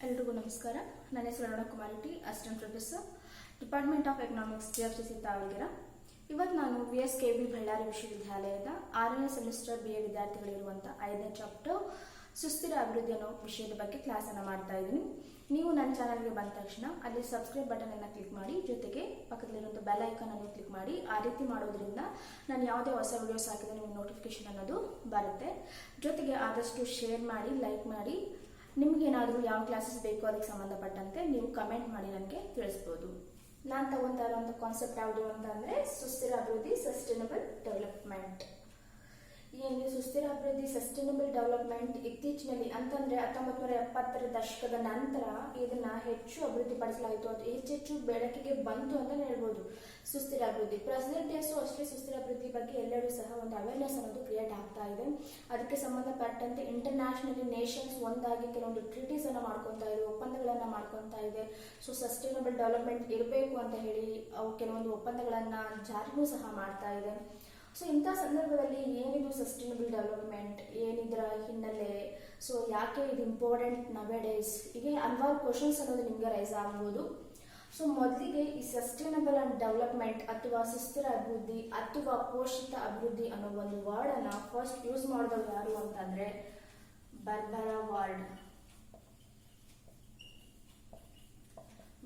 ಎಲ್ರಿಗೂ ನಮಸ್ಕಾರ. ನನ್ನ ಹೆಸರು Arunakumari T, assistant professor, department of economics, GFCC Davanagere. ಇವತ್ತು ನಾನು VSKB ಬಳ್ಳಾರಿ ವಿಶ್ವವಿದ್ಯಾಲಯದ 6ನೇ ಸೆಮಿಸ್ಟರ್ BA ವಿದ್ಯಾರ್ಥಿಗಳಿರುವಂಥ 5ನೇ ಚಾಪ್ಟರ್ ಸುಸ್ಥಿರ ಅಭಿವೃದ್ಧಿ ಅನ್ನೋ ವಿಷಯದ ಬಗ್ಗೆ ಕ್ಲಾಸನ್ನು ಮಾಡ್ತಾ ಇದ್ದೀನಿ. ನೀವು ನನ್ನ ಚಾನಲ್ಗೆ ಬಂದ ತಕ್ಷಣ ಅಲ್ಲಿ ಸಬ್ಸ್ಕ್ರೈಬ್ ಬಟನ್ ಅನ್ನು ಕ್ಲಿಕ್ ಮಾಡಿ, ಜೊತೆಗೆ ಪಕ್ಕದಲ್ಲಿರುವಂಥ ಬೆಲ್ ಐಕಾನ್ ಅನ್ನು ಕ್ಲಿಕ್ ಮಾಡಿ. ಆ ರೀತಿ ಮಾಡೋದ್ರಿಂದ ನಾನು ಯಾವುದೇ ಹೊಸ ವಿಡಿಯೋಸ್ ಹಾಕಿದ್ರೆ ನಿಮಗೆ ನೋಟಿಫಿಕೇಶನ್ ಅನ್ನೋದು ಬರುತ್ತೆ. ಜೊತೆಗೆ ಆದಷ್ಟು ಶೇರ್ ಮಾಡಿ, ಲೈಕ್ ಮಾಡಿ. ನಿಮಗೇನಾದರೂ ಯಾವ ಕ್ಲಾಸಸ್ ಬೇಕು ಅದಕ್ಕೆ ಸಂಬಂಧಪಟ್ಟಂತೆ ನೀವು ಕಮೆಂಟ್ ಮಾಡಿ ನನಗೆ ತಿಳಿಸ್ಬೋದು. ನಾನು ತಗೊಂತಾ ಇರುವಂಥ ಕಾನ್ಸೆಪ್ಟ್ ಯಾವುದು ಅಂತಂದರೆ ಸುಸ್ಥಿರ ಅಭಿವೃದ್ಧಿ, ಸಸ್ಟೈನಬಲ್ ಡೆವಲಪ್ಮೆಂಟ್. ಈ ಸುಸ್ಥಿರ ಅಭಿವೃದ್ಧಿ, ಸಸ್ಟೈನಬಲ್ ಡೆವಲಪ್ಮೆಂಟ್ ಇತ್ತೀಚಿನಲ್ಲಿ ಅಂತಂದ್ರೆ 1970ರ ದಶಕದ ನಂತರ ಇದನ್ನ ಹೆಚ್ಚು ಅಭಿವೃದ್ಧಿಪಡಿಸಲಾಯಿತು, ಅದು ಹೆಚ್ಚೆಚ್ಚು ಬೆಳಕಿಗೆ ಬಂತು ಅಂತ ಹೇಳ್ಬೋದು. ಸುಸ್ಥಿರ ಅಭಿವೃದ್ಧಿ ಪ್ರೆಸೆಂಟ್ ಡೇಸು ಅಷ್ಟೇ ಸುಸ್ಥಿರ ಅಭಿವೃದ್ಧಿ ಬಗ್ಗೆ ಎಲ್ಲರೂ ಸಹ ಒಂದು ಅವೇರ್ನೆಸ್ ಅನ್ನೋದು ಕ್ರಿಯೇಟ್ ಆಗ್ತಾ ಇದೆ. ಅದಕ್ಕೆ ಸಂಬಂಧಪಟ್ಟಂತೆ ಇಂಟರ್ನ್ಯಾಷನಲಿ ನೇಷನ್ಸ್ ಒಂದಾಗಿ ಕೆಲವೊಂದು ಟ್ರೀಟೀಸ್ ಅನ್ನ ಮಾಡ್ಕೊತಾ ಇದೆ, ಒಪ್ಪಂದಗಳನ್ನ ಮಾಡ್ಕೊತಾ ಇದೆ. ಸೊ ಸಸ್ಟೈನಬಲ್ ಡೆವಲಪ್ಮೆಂಟ್ ಇರಬೇಕು ಅಂತ ಹೇಳಿ ಅವು ಕೆಲವೊಂದು ಒಪ್ಪಂದಗಳನ್ನ ಜಾರಿನೂ ಸಹ ಮಾಡ್ತಾ ಇದೆ. ಸೊ ಇಂಥ ಸಂದರ್ಭದಲ್ಲಿ ಏನಿದು ಸಸ್ಟೈನಬಲ್ ಡೆವಲಪ್ಮೆಂಟ್, ಏನಿದ್ರ ಹಿನ್ನೆಲೆ, ಸೊ ಯಾಕೆ ಇದು ಇಂಪಾರ್ಟೆಂಟ್ ನವೇಡೇಸ್, ಹೀಗೆ ಹಲವಾರು ಕ್ವಶನ್ಸ್ ಅನ್ನೋದು ನಿಮ್ಗೆ ರೈಸ್ ಆಗ್ಬೋದು. ಸೊ ಮೊದಲಿಗೆ ಈ ಸಸ್ಟೈನಬಲ್ ಅಂಡ್ ಡೆವಲಪ್ಮೆಂಟ್ ಅಥವಾ ಸುಸ್ಥಿರ ಅಭಿವೃದ್ಧಿ ಅಥವಾ ಪೋಷಿತ ಅಭಿವೃದ್ಧಿ ಅನ್ನೋ ಒಂದು ವರ್ಡ್ ಅನ್ನ ಫಸ್ಟ್ ಯೂಸ್ ಮಾಡಿದವರು ಯಾರು ಅಂತಂದ್ರೆ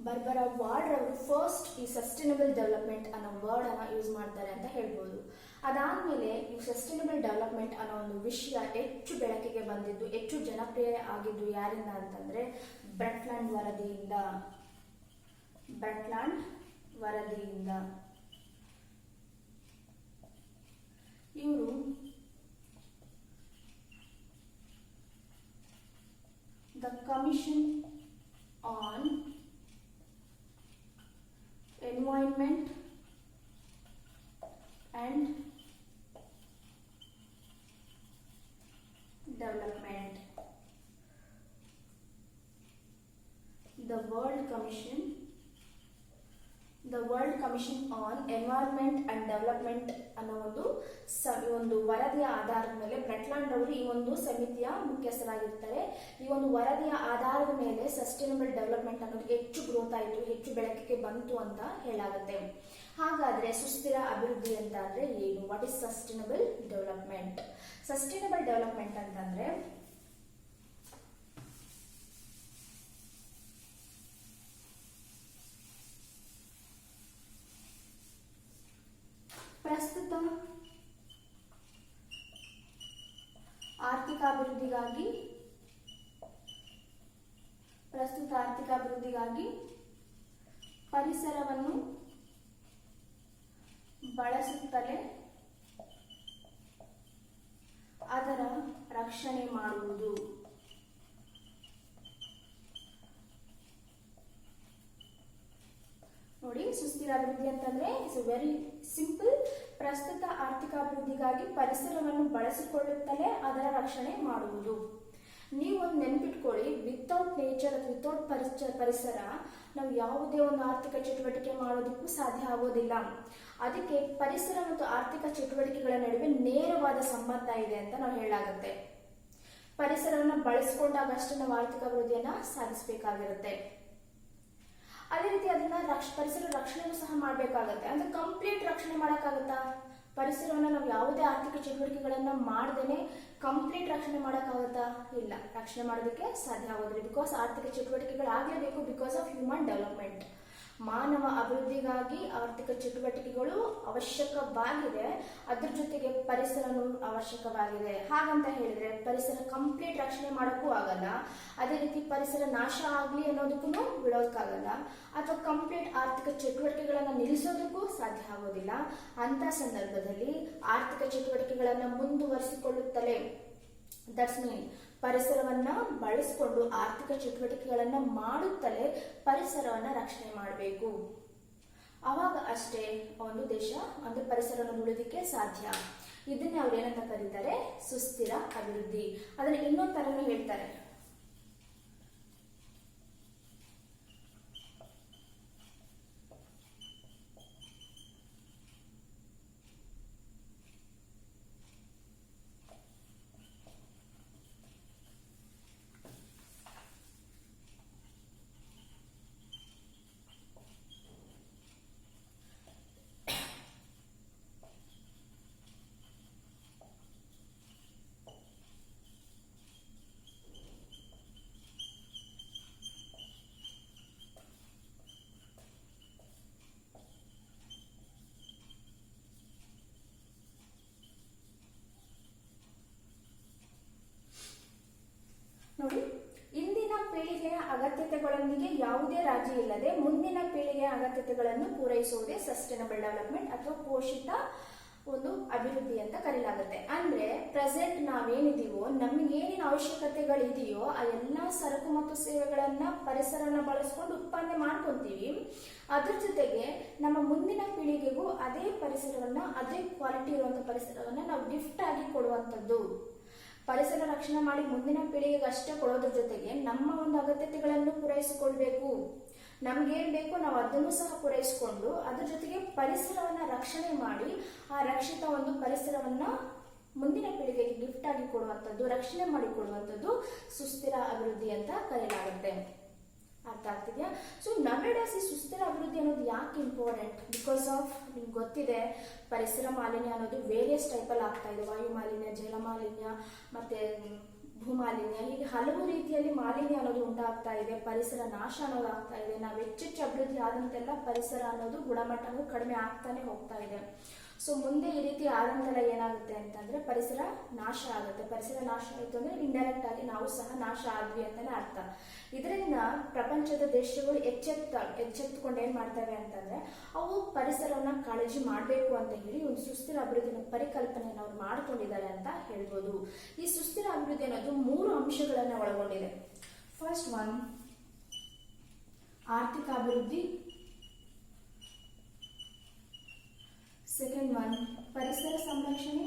ಬರ್ಬರಾ ವಾರ್ಡ್ ಅವರು ಫಸ್ಟ್ ಈ ಸಸ್ಟೈನಬಲ್ ಡೆವಲಪ್ಮೆಂಟ್ ಅನ್ನೋ ವರ್ಡ್ ಅನ್ನ ಯೂಸ್ ಮಾಡ್ತಾರೆ ಅಂತ ಹೇಳ್ಬೋದು. ಅದಾದ್ಮೇಲೆ ಈ ಸಸ್ಟೈನಬಲ್ ಡೆವಲಪ್ಮೆಂಟ್ ಅನ್ನೋ ಒಂದು ವಿಷಯ ಹೆಚ್ಚು ಬೆಳಕಿಗೆ ಬಂದಿದ್ದು, ಹೆಚ್ಚು ಜನಪ್ರಿಯ ಆಗಿದ್ದು ಯಾರಿಂದ ಅಂತಂದ್ರೆ ಬ್ರಟ್ಲ್ಯಾಂಡ್ ವರದಿಯಿಂದ. ಇವರು the commission on environment and development. The World Commission on Environment and Development ಅನ್ನೋ ಒಂದು ವರದಿಯ ಆಧಾರದ ಮೇಲೆ ಬ್ರಟ್ಲ್ಯಾಂಡ್ ಅವರು ಈ ಒಂದು ಸಮಿತಿಯ ಮುಖ್ಯಸ್ಥರಾಗಿರ್ತಾರೆ. ಈ ಒಂದು ವರದಿಯ ಆಧಾರದ ಮೇಲೆ ಸಸ್ಟೈನಬಲ್ ಡೆವಲಪ್ಮೆಂಟ್ ಅನ್ನೋದು ಹೆಚ್ಚು ಗ್ರೋತ್ ಆಯಿತು, ಹೆಚ್ಚು ಬೆಳಕಿಗೆ ಬಂತು ಅಂತ ಹೇಳಾಗುತ್ತೆ. ಹಾಗಾದ್ರೆ ಸುಸ್ಥಿರ ಅಭಿವೃದ್ಧಿ ಅಂತ ಅಂದ್ರೆ ಏನು? What is sustainable development? Sustainable development ಅಂತಂದ್ರೆ ಪ್ರಸ್ತುತ ಆರ್ಥಿಕ ಅಭಿವೃದ್ಧಿಗಾಗಿ ಪರಿಸರವನ್ನು ಬಳಸುತ್ತಲೇ ಅದರ ರಕ್ಷಣೆ ಮಾಡುವುದು. ನೋಡಿ, ಸುಸ್ಥಿರ ಅಭಿವೃದ್ಧಿ ಅಂತಂದ್ರೆ ಇಟ್ಸ್ ವೆರಿ ಸಿಂಪಲ್. ಪ್ರಸ್ತುತ ಆರ್ಥಿಕ ಅಭಿವೃದ್ಧಿಗಾಗಿ ಪರಿಸರವನ್ನು ಬಳಸಿಕೊಳ್ಳುತ್ತಲೇ ಅದರ ರಕ್ಷಣೆ ಮಾಡುವುದು. ನೀವು ಒಂದು ನೆನ್ಪಿಟ್ಕೊಳ್ಳಿ, ವಿತೌಟ್ ನೇಚರ್ ಅಥವಾ ವಿತೌಟ್ ಪರಿಸರ ನಾವು ಯಾವುದೇ ಒಂದು ಆರ್ಥಿಕ ಚಟುವಟಿಕೆ ಮಾಡೋದಕ್ಕೂ ಸಾಧ್ಯ ಆಗೋದಿಲ್ಲ. ಅದಕ್ಕೆ ಪರಿಸರ ಮತ್ತು ಆರ್ಥಿಕ ಚಟುವಟಿಕೆಗಳ ನಡುವೆ ನೇರವಾದ ಸಂಬಂಧ ಇದೆ ಅಂತ ನಾವು ಹೇಳಾಗುತ್ತೆ. ಪರಿಸರವನ್ನು ಬಳಸ್ಕೊಂಡಾಗಷ್ಟೇ ನಾವು ಆರ್ಥಿಕ ಅಭಿವೃದ್ಧಿಯನ್ನ ಸಾಧಿಸಬೇಕಾಗಿರುತ್ತೆ. ಅದೇ ರೀತಿ ಅದನ್ನ ಪರಿಸರ ರಕ್ಷಣೆನೂ ಸಹ ಮಾಡಬೇಕಾಗತ್ತೆ. ಅಂದ್ರೆ ಕಂಪ್ಲೀಟ್ ರಕ್ಷಣೆ ಮಾಡೋಕ್ಕಾಗತ್ತಾ? ಪರಿಸರವನ್ನ ನಾವು ಯಾವುದೇ ಆರ್ಥಿಕ ಚಟುವಟಿಕೆಗಳನ್ನ ಮಾಡದೇನೆ ಕಂಪ್ಲೀಟ್ ರಕ್ಷಣೆ ಮಾಡೋಕ್ಕಾಗತ್ತಾ? ಇಲ್ಲ, ರಕ್ಷಣೆ ಮಾಡೋದಕ್ಕೆ ಸಾಧ್ಯ ಆಗೋದಿಲ್ಲ. ಬಿಕಾಸ್ ಆರ್ಥಿಕ ಚಟುವಟಿಕೆಗಳಾಗಲೇಬೇಕು, ಬಿಕಾಸ್ ಆಫ್ ಹ್ಯೂಮನ್ ಡೆವಲಪ್ಮೆಂಟ್. ಮಾನವ ಅಭಿವೃದ್ಧಿಗಾಗಿ ಆರ್ಥಿಕ ಚಟುವಟಿಕೆಗಳು ಅವಶ್ಯಕವಾಗಿದೆ, ಅದ್ರ ಜೊತೆಗೆ ಪರಿಸರನೂ ಅವಶ್ಯಕವಾಗಿದೆ. ಹಾಗಂತ ಹೇಳಿದ್ರೆ ಪರಿಸರ ಕಂಪ್ಲೀಟ್ ರಕ್ಷಣೆ ಮಾಡೋಕ್ಕೂ ಆಗಲ್ಲ, ಅದೇ ರೀತಿ ಪರಿಸರ ನಾಶ ಆಗ್ಲಿ ಅನ್ನೋದಕ್ಕೂ ಬಿಡೋದಕ್ಕಾಗಲ್ಲ, ಅಥವಾ ಕಂಪ್ಲೀಟ್ ಆರ್ಥಿಕ ಚಟುವಟಿಕೆಗಳನ್ನ ನಿಲ್ಲಿಸೋದಕ್ಕೂ ಸಾಧ್ಯ ಆಗೋದಿಲ್ಲ. ಅಂತ ಸಂದರ್ಭದಲ್ಲಿ ಆರ್ಥಿಕ ಚಟುವಟಿಕೆಗಳನ್ನ ಮುಂದುವರಿಸಿಕೊಳ್ಳುತ್ತಲೇ, ದಟ್ಸ್ ಮೀನ್ ಪರಿಸರವನ್ನ ಬಳಸಿಕೊಂಡು ಆರ್ಥಿಕ ಚಟುವಟಿಕೆಗಳನ್ನ ಮಾಡುತ್ತಲೇ ಪರಿಸರವನ್ನ ರಕ್ಷಣೆ ಮಾಡಬೇಕು. ಅವಾಗ ಅಷ್ಟೇ ಒಂದು ದೇಶ ಅಂದ್ರೆ ಪರಿಸರವನ್ನು ಉಳಿದಕ್ಕೆ ಸಾಧ್ಯ. ಇದನ್ನೇ ಅವ್ರು ಏನಂತ ಕರೀತಾರೆ? ಸುಸ್ಥಿರ ಅಭಿವೃದ್ಧಿ. ಅದನ್ನ ಇನ್ನೊಂದು ತರನು ಹೇಳ್ತಾರೆ. ಪೀಳಿಗೆಯ ಅಗತ್ಯತೆಗಳೊಂದಿಗೆ ಯಾವುದೇ ರಾಜಿ ಇಲ್ಲದೆ ಮುಂದಿನ ಪೀಳಿಗೆಯ ಅಗತ್ಯತೆಗಳನ್ನು ಪೂರೈಸುವುದೇ ಸಸ್ಟೈನಬಲ್ ಡೆವಲಪ್ಮೆಂಟ್ ಅಥವಾ ಪೋಷಿತ ಒಂದು ಅಭಿವೃದ್ಧಿ ಅಂತ ಕರೆಯಲಾಗುತ್ತೆ. ಅಂದ್ರೆ ಪ್ರೆಸೆಂಟ್ ನಾವೇನಿದೀವೋ ನಮಗೇನೇನು ಅವಶ್ಯಕತೆಗಳಿದೆಯೋ ಆ ಎಲ್ಲಾ ಸರಕು ಮತ್ತು ಸೇವೆಗಳನ್ನ ಪರಿಸರನ ಬಳಸ್ಕೊಂಡು ಉತ್ಪಾದನೆ ಮಾಡ್ಕೊಂತೀವಿ. ಅದ್ರ ಜೊತೆಗೆ ನಮ್ಮ ಮುಂದಿನ ಪೀಳಿಗೆಗೂ ಅದೇ ಪರಿಸರವನ್ನ, ಅದೇ ಕ್ವಾಲಿಟಿ ಇರುವಂತ ಪರಿಸರವನ್ನ ನಾವು ಗಿಫ್ಟ್ ಆಗಿ ಕೊಡುವಂತದ್ದು. ಪರಿಸರ ರಕ್ಷಣೆ ಮಾಡಿ ಮುಂದಿನ ಪೀಳಿಗೆಗೆ ಅಷ್ಟೇ ಕೊಡೋದ್ರ ಜೊತೆಗೆ ನಮ್ಮ ಒಂದು ಅಗತ್ಯತೆಗಳನ್ನು ಪೂರೈಸಿಕೊಳ್ಬೇಕು. ನಮ್ಗೇನ್ ಬೇಕು ನಾವು ಅದನ್ನು ಸಹ ಪೂರೈಸಿಕೊಂಡು ಅದ್ರ ಜೊತೆಗೆ ಪರಿಸರವನ್ನ ರಕ್ಷಣೆ ಮಾಡಿ ಆ ರಕ್ಷಿತ ಒಂದು ಪರಿಸರವನ್ನ ಮುಂದಿನ ಪೀಳಿಗೆಗೆ ಗಿಫ್ಟ್ ಆಗಿ ಕೊಡುವಂಥದ್ದು, ರಕ್ಷಣೆ ಮಾಡಿ ಕೊಡುವಂಥದ್ದು ಸುಸ್ಥಿರ ಅಭಿವೃದ್ಧಿ ಅಂತ ಕರೆಯಲಾಗುತ್ತೆ. ಅರ್ಥ ಆಗ್ತಿದ್ಯಾ? ಸೊ ನವೇಡೇಸ್ ಈ ಸುಸ್ಥಿರ ಅಭಿವೃದ್ಧಿ ಅನ್ನೋದು ಯಾಕೆ ಇಂಪಾರ್ಟೆಂಟ್? ಬಿಕಾಸ್ ಆಫ್ ನಿಮ್ಗೆ ಗೊತ್ತಿದೆ ಪರಿಸರ ಮಾಲಿನ್ಯ ಅನ್ನೋದು ವೇರಿಯಸ್ ಟೈಪಲ್ಲಿ ಆಗ್ತಾ ಇದೆ. ವಾಯು ಮಾಲಿನ್ಯ, ಜಲ ಮಾಲಿನ್ಯ, ಮತ್ತೆ ಭೂಮಾಲಿನ್ಯ, ಹೀಗೆ ಹಲವು ರೀತಿಯಲ್ಲಿ ಮಾಲಿನ್ಯ ಅನ್ನೋದು ಉಂಟಾಗ್ತಾ ಇದೆ. ಪರಿಸರ ನಾಶ ಅನ್ನೋದು ಆಗ್ತಾ ಇದೆ. ನಾವು ಹೆಚ್ಚೆಚ್ಚು ಅಭಿವೃದ್ಧಿ ಆದಂತೆಲ್ಲ ಪರಿಸರ ಅನ್ನೋದು ಗುಣಮಟ್ಟ ಕಡಿಮೆ ಆಗ್ತಾನೆ ಹೋಗ್ತಾ ಇದೆ. ಸೊ ಮುಂದೆ ಈ ರೀತಿ ಆದಂತೆಲ್ಲ ಏನಾಗುತ್ತೆ ಅಂತಂದ್ರೆ ಪರಿಸರ ನಾಶ ಆಗುತ್ತೆ. ಪರಿಸರ ನಾಶ ಆಯಿತು ಅಂದ್ರೆ ಇಂಡೈರೆಕ್ಟ್ ಆಗಿ ನಾವು ಸಹ ನಾಶ ಆದ್ವಿ ಅಂತಾನೆ ಅರ್ಥ. ಇದರಿಂದ ಪ್ರಪಂಚದ ದೇಶಗಳು ಎಚ್ಚೆತ್ತುಕೊಂಡು ಏನ್ ಮಾಡ್ತವೆ ಅಂತಂದ್ರೆ ಅವು ಪರಿಸರವನ್ನ ಕಾಳಜಿ ಮಾಡಬೇಕು ಅಂತ ಹೇಳಿ ಒಂದು ಸುಸ್ಥಿರ ಅಭಿವೃದ್ಧಿನ ಪರಿಕಲ್ಪನೆಯನ್ನು ಅವ್ರು ಮಾಡ್ಕೊಂಡಿದ್ದಾರೆ ಅಂತ ಹೇಳ್ಬೋದು. ಈ ಸುಸ್ಥಿರ ಅಭಿವೃದ್ಧಿ ಅನ್ನೋದು 3 ಅಂಶಗಳನ್ನ ಒಳಗೊಂಡಿದೆ. ಫಸ್ಟ್ ಒನ್ ಆರ್ಥಿಕ ಅಭಿವೃದ್ಧಿ, ಸೆಕೆಂಡ್ ಒನ್ ಪರಿಸರ ಸಂರಕ್ಷಣೆ,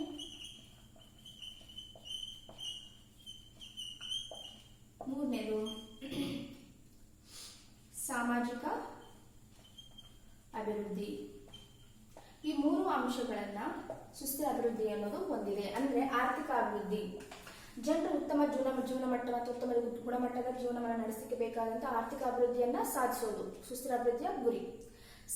ಮೂರನೇದು ಸಾಮಾಜಿಕ ಅಭಿವೃದ್ಧಿ. ಈ 3 ಅಂಶಗಳನ್ನ ಸುಸ್ಥಿರ ಅಭಿವೃದ್ಧಿ ಅನ್ನೋದು ಹೊಂದಿದೆ. ಅಂದ್ರೆ ಆರ್ಥಿಕ ಅಭಿವೃದ್ಧಿ, ಜನರು ಉತ್ತಮ ಜೀವನ ಮಟ್ಟ ಮತ್ತು ಉತ್ತಮ ಗುಣಮಟ್ಟದ ಜೀವನವನ್ನು ನಡೆಸಲಿಕ್ಕೆ ಬೇಕಾದಂತ ಆರ್ಥಿಕ ಅಭಿವೃದ್ಧಿಯನ್ನ ಸಾಧಿಸೋದು ಸುಸ್ಥಿರ ಅಭಿವೃದ್ಧಿಯ ಗುರಿ.